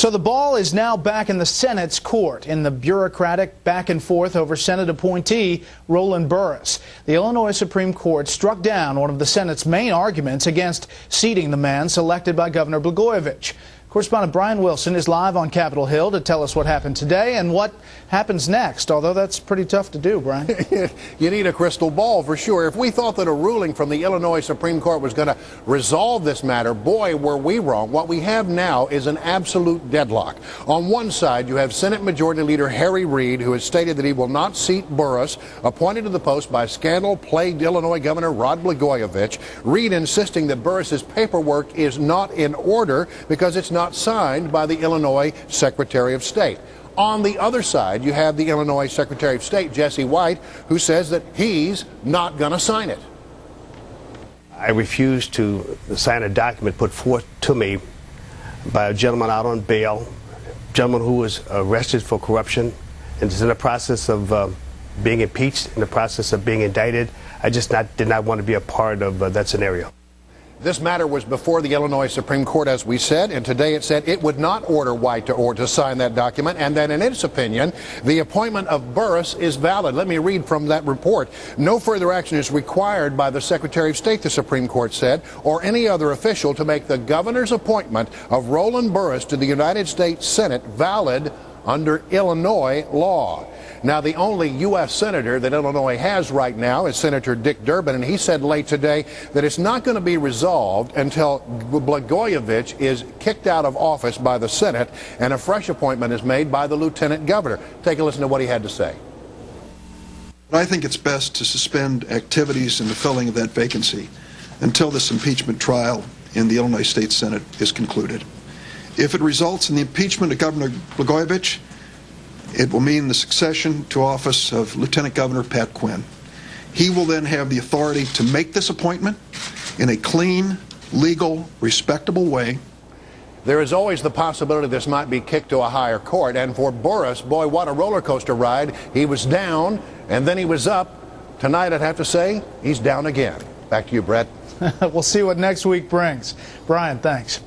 So the ball is now back in the Senate's court in the bureaucratic back and forth over Senate appointee Roland Burris. The Illinois Supreme Court struck down one of the Senate's main arguments against seating the man selected by Governor Blagojevich. Correspondent Brian Wilson is live on Capitol Hill to tell us what happened today and what happens next, although that's pretty tough to do, Brian. You need a crystal ball for sure. If we thought that a ruling from the Illinois Supreme Court was going to resolve this matter, boy, were we wrong. What we have now is an absolute deadlock. On one side, you have Senate Majority Leader Harry Reid, who has stated that he will not seat Burris, appointed to the post by scandal-plagued Illinois Governor Rod Blagojevich. Reid insisting that Burris's paperwork is not in order because it's not signed by the Illinois Secretary of State. On the other side, you have the Illinois Secretary of State, Jesse White, who says that he's not going to sign it. I refuse to sign a document put forth to me by a gentleman out on bail, a gentleman who was arrested for corruption and is in the process of being impeached, in the process of being indicted. I just did not want to be a part of that scenario. This matter was before the Illinois Supreme Court, as we said, and today it said it would not order White to sign that document, and that in its opinion, the appointment of Burris is valid. Let me read from that report. No further action is required by the Secretary of State, the Supreme Court said, or any other official to make the governor's appointment of Roland Burris to the United States Senate valid under Illinois law. Now, the only U.S. senator that Illinois has right now is Senator Dick Durbin, and he said late today that it's not going to be resolved until Blagojevich is kicked out of office by the Senate and a fresh appointment is made by the lieutenant governor. Take a listen to what he had to say. I think it's best to suspend activities in the filling of that vacancy until this impeachment trial in the Illinois State Senate is concluded. If it results in the impeachment of Governor Blagojevich, it will mean the succession to office of Lieutenant Governor Pat Quinn. He will then have the authority to make this appointment in a clean, legal, respectable way. There is always the possibility this might be kicked to a higher court, and for Burris, boy, what a roller coaster ride. He was down, and then he was up. Tonight, I'd have to say, he's down again. Back to you, Brett. We'll see what next week brings. Brian, thanks.